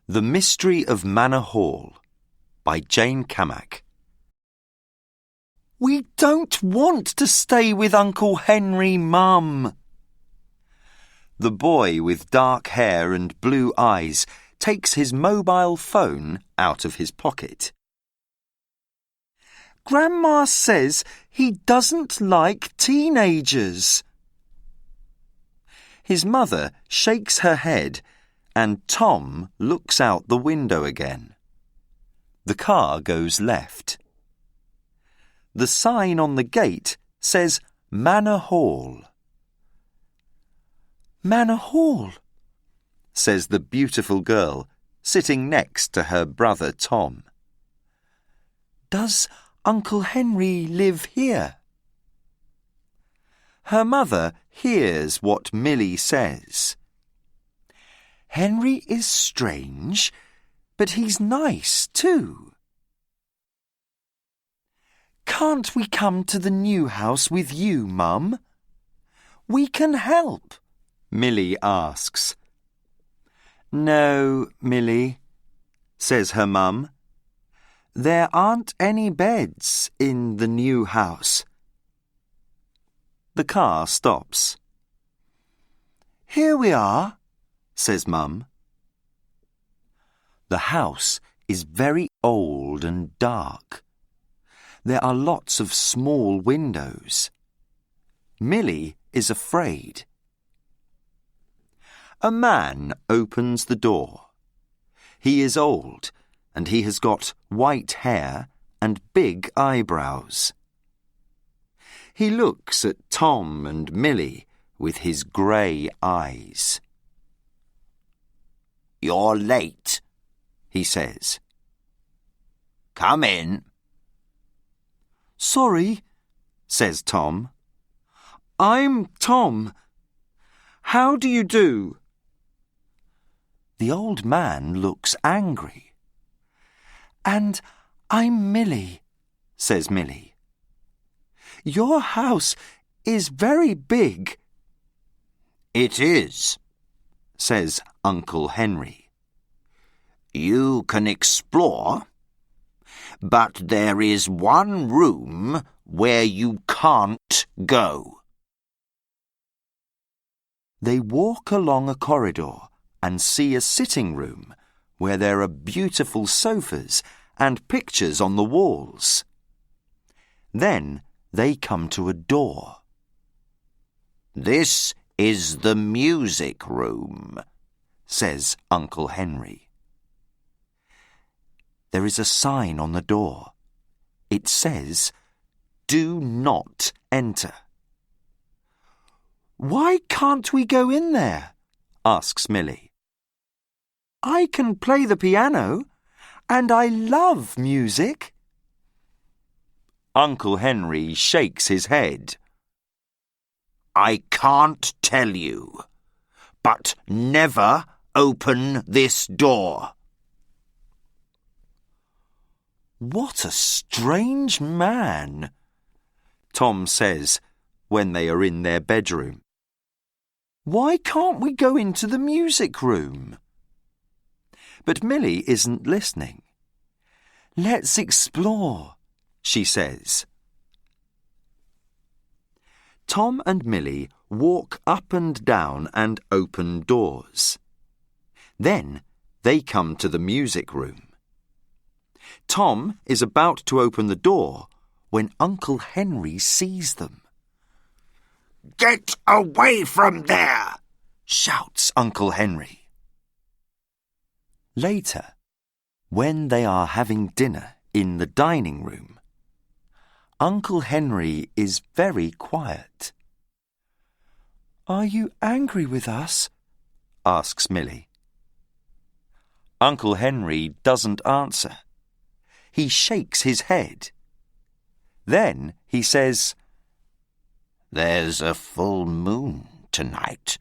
The Mystery of Manor Hall by Jane Cammack. We don't want to stay with Uncle Henry, Mum. The boy with dark hair and blue eyes takes his mobile phone out of his pocket. Grandma says he doesn't like teenagers. His mother shakes her head and Tom looks out the window again. The car goes left. The sign on the gate says Manor Hall. Manor Hall, says the beautiful girl sitting next to her brother Tom. Does Uncle Henry live here? Her mother hears what Millie says. Henry is strange, but he's nice too. Can't we come to the new house with you, Mum? We can help, Millie asks. No, Millie, says her mum. There aren't any beds in the new house. The car stops. Here we are, says Mum. The house is very old and dark. There are lots of small windows. Millie is afraid. A man opens the door. He is old and he has got white hair and big eyebrows. He looks at Tom and Millie with his grey eyes. You're late, he says. Come in. Sorry, says Tom. I'm Tom. How do you do? The old man looks angry. And I'm Millie, says Millie. Your house is very big. It is, says Uncle Henry. You can explore, but there is one room where you can't go. They walk along a corridor and see a sitting room where there are beautiful sofas and pictures on the walls. Then they come to a door. This is the music room, says Uncle Henry. There is a sign on the door. It says, Do not enter. Why can't we go in there? Asks Millie. I can play the piano, and I love music. Uncle Henry shakes his head. I can't tell you, but never open this door. What a strange man, Tom says when they are in their bedroom. Why can't we go into the music room? But Millie isn't listening. Let's explore, she says. Tom and Millie walk up and down and open doors. Then they come to the music room. Tom is about to open the door when Uncle Henry sees them. Get away from there, shouts Uncle Henry. Later, when they are having dinner in the dining room, Uncle Henry is very quiet. Are you angry with us? Asks Millie. Uncle Henry doesn't answer. He shakes his head. Then he says, There's a full moon tonight.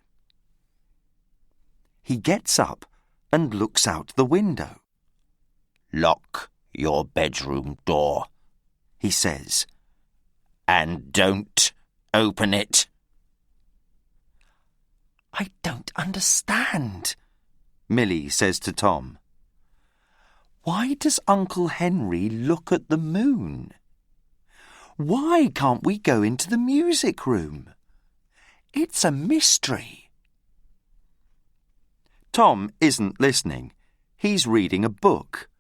He gets up and looks out the window. Lock your bedroom door, he says, and don't open it. I don't understand, Millie says to Tom. Why does Uncle Henry look at the moon? Why can't we go into the music room? It's a mystery. Tom isn't listening. He's reading a book.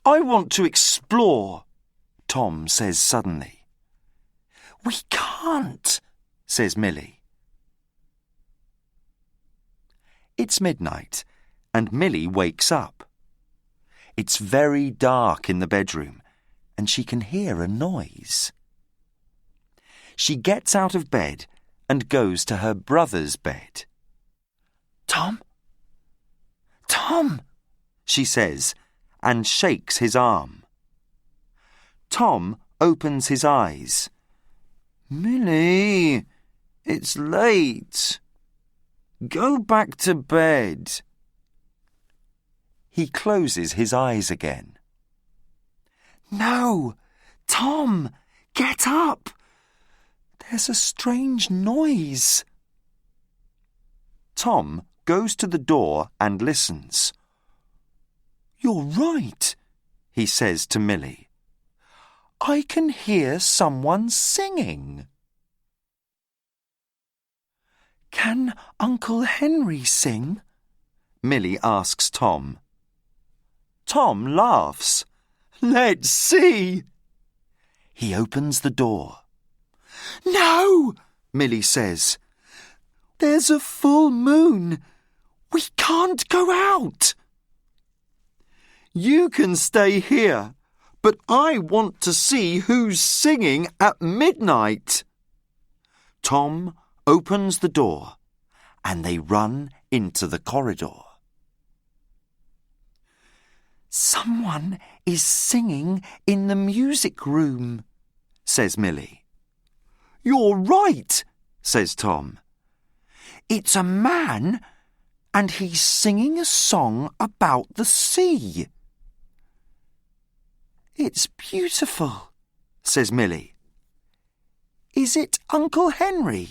I want to explore, Tom says suddenly. We can't, says Millie. It's midnight, and Millie wakes up. It's very dark in the bedroom, and she can hear a noise. She gets out of bed and goes to her brother's bed. Tom? Tom, she says, and shakes his arm. Tom opens his eyes. Millie, it's late. Go back to bed. He closes his eyes again. No, Tom, get up. There's a strange noise. Tom goes to the door and listens. You're right, he says to Millie. I can hear someone singing. Can Uncle Henry sing? Millie asks Tom. Tom laughs. Let's see. He opens the door. No, Millie says. There's a full moon. We can't go out. You can stay here, but I want to see who's singing at midnight. Tom opens the door, and they run into the corridor. Someone is singing in the music room, says Millie. You're right, says Tom. It's a man, and he's singing a song about the sea. It's beautiful, says Millie. Is it Uncle Henry?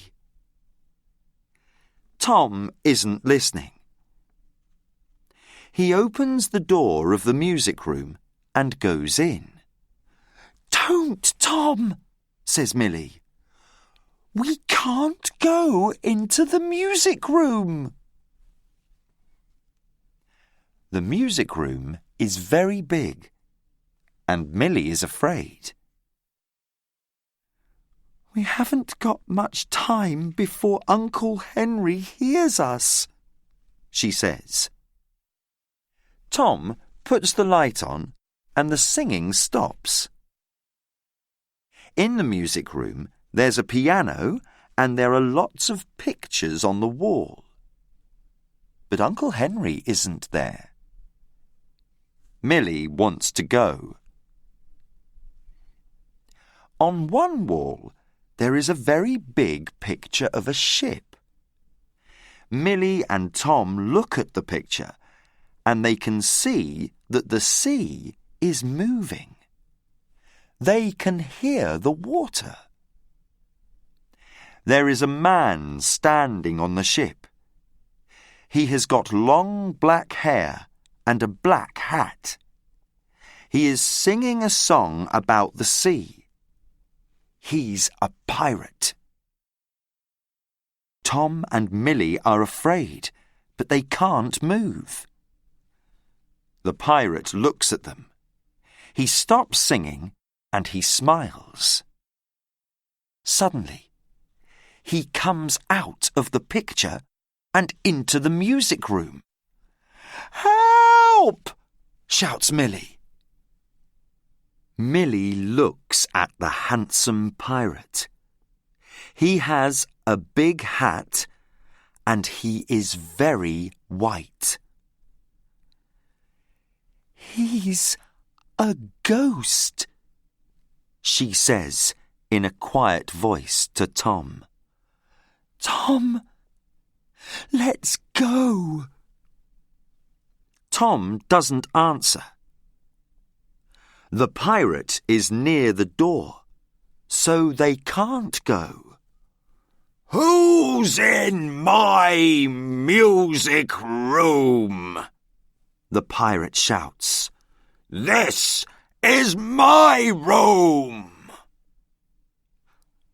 Tom isn't listening. He opens the door of the music room and goes in. Don't, Tom, says Millie. We can't go into the music room. The music room is very big, and Millie is afraid. We haven't got much time before Uncle Henry hears us, she says. Tom puts the light on and the singing stops. In the music room, there's a piano and there are lots of pictures on the wall. But Uncle Henry isn't there. Millie wants to go. On one wall, there is a very big picture of a ship. Millie and Tom look at the picture and they can see that the sea is moving. They can hear the water. There is a man standing on the ship. He has got long black hair and a black hat. He is singing a song about the sea. He's a pirate. Tom and Millie are afraid, but they can't move. The pirate looks at them. He stops singing and he smiles. Suddenly, he comes out of the picture and into the music room. Help! Shouts Millie. Millie looks at the handsome pirate. He has a big hat and he is very white. He's a ghost, she says in a quiet voice to Tom. Tom, let's go. Tom doesn't answer. The pirate is near the door, so they can't go. Who's in my music room? the pirate shouts. "This is my room!"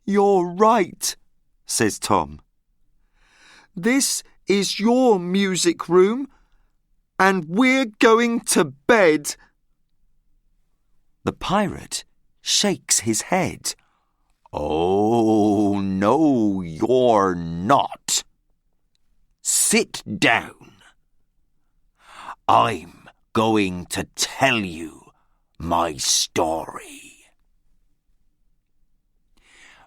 "You're right," says Tom. "This is your music room, and we're going to bed." The pirate shakes his head. "Oh, no, you're not. Sit down. I'm going to tell you my story.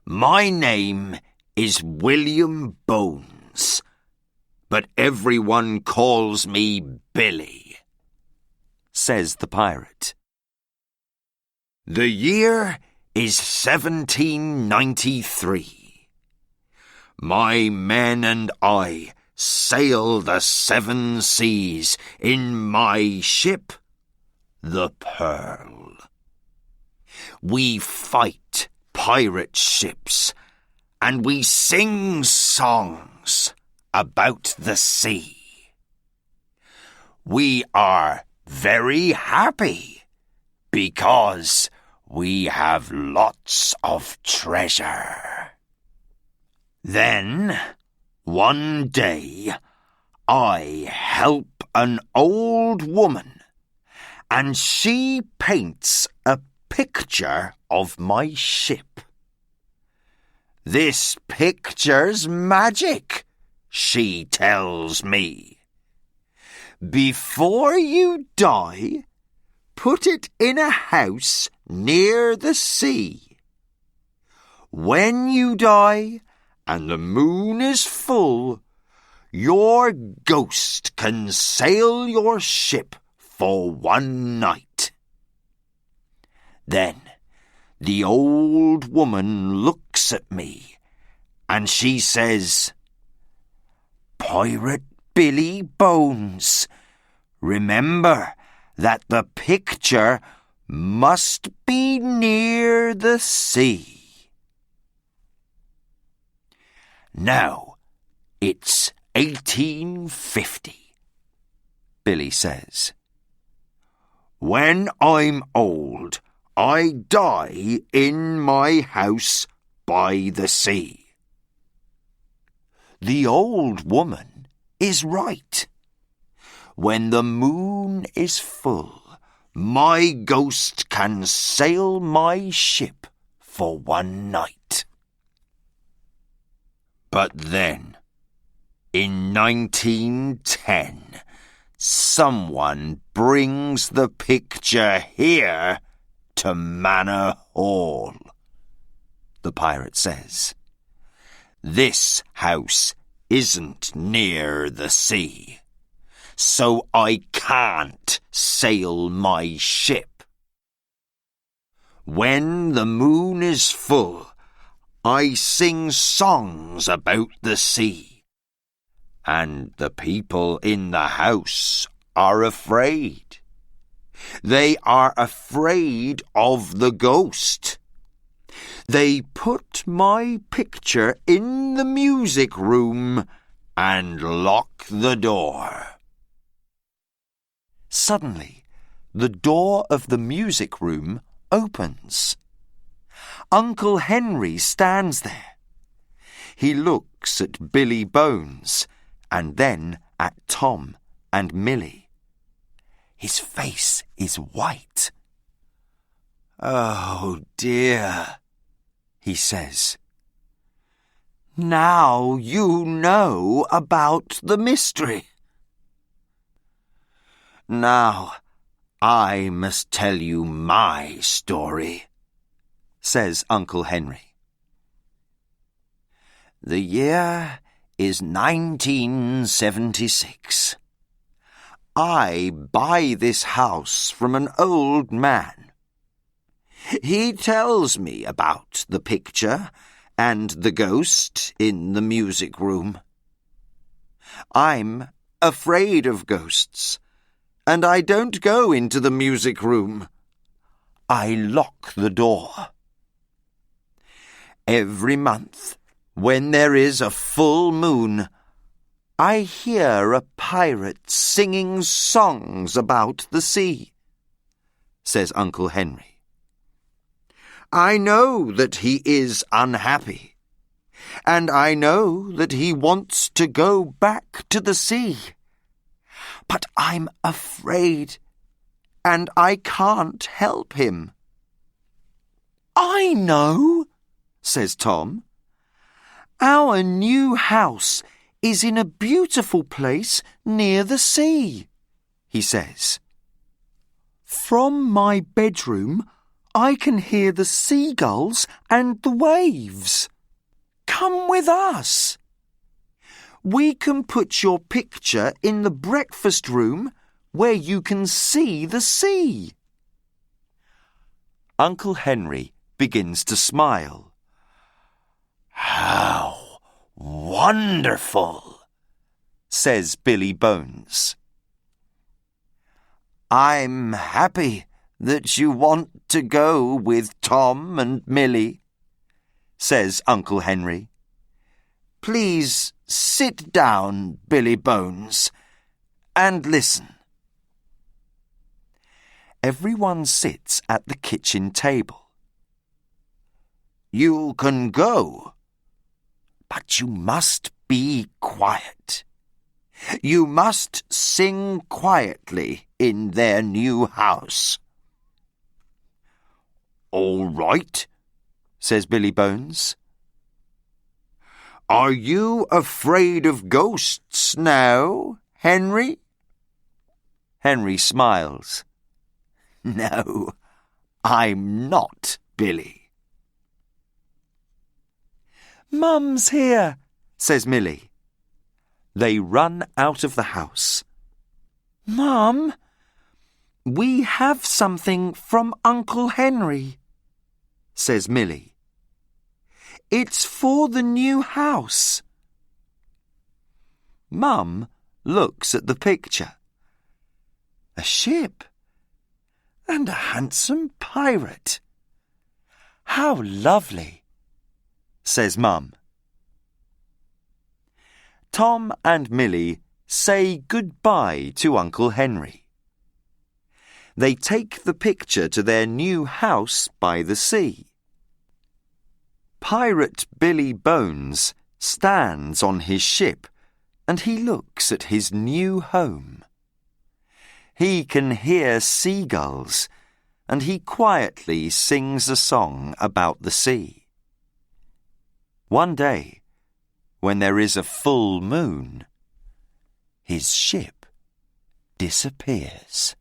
My name is William Bones, but everyone calls me Billy," says the pirate. "The year is 1793. My men and I sail the 7 seas in my ship, the Pearl. We fight pirate ships and we sing songs about the sea. We are very happy because we have lots of treasure. Then, one day, I help an old woman, and she paints a picture of my ship. This picture's magic, she tells me. Before you die, put it in a house near the sea. When you die and the moon is full, your ghost can sail your ship for 1 night. Then the old woman looks at me and she says, "Pirate Billy Bones, remember that the picture must be near the sea." Now, it's 1850, Billy says. When I'm old, I die in my house by the sea. The old woman is right. When the moon is full, my ghost can sail my ship for 1 night. But then, in 1910, someone brings the picture here to Manor Hall, the pirate says. This house isn't near the sea, so I can't sail my ship. When the moon is full, I sing songs about the sea, and the people in the house are afraid. They are afraid of the ghost. They put my picture in the music room and lock the door. Suddenly, the door of the music room opens. Uncle Henry stands there. He looks at Billy Bones and then at Tom and Millie. His face is white. "Oh dear," he says. "Now you know about the mystery. Now I must tell you my story," says Uncle Henry. The year is 1976. I buy this house from an old man. He tells me about the picture and the ghost in the music room. I'm afraid of ghosts, and I don't go into the music room. I lock the door. Every month, when there is a full moon, I hear a pirate singing songs about the sea, says Uncle Henry. I know that he is unhappy, and I know that he wants to go back to the sea. But I'm afraid, and I can't help him. I know, says Tom. Our new house is in a beautiful place near the sea, he says. From my bedroom, I can hear the seagulls and the waves. Come with us. We can put your picture in the breakfast room where you can see the sea. Uncle Henry begins to smile. How wonderful, says Billy Bones. I'm happy that you want to go with Tom and Millie, says Uncle Henry. Please sit down, Billy Bones, and listen. Everyone sits at the kitchen table. You can go, but you must be quiet. You must sing quietly in their new house. All right, says Billy Bones. Are you afraid of ghosts now, Henry? Henry smiles. No, I'm not, Billy. Mum's here, says Millie. They run out of the house. Mum, we have something from Uncle Henry, says Millie. It's for the new house. Mum looks at the picture. A ship and a handsome pirate. How lovely, says Mum. Tom and Millie say goodbye to Uncle Henry. They take the picture to their new house by the sea. Pirate Billy Bones stands on his ship and he looks at his new home. He can hear seagulls and he quietly sings a song about the sea. One day, when there is a full moon, his ship disappears.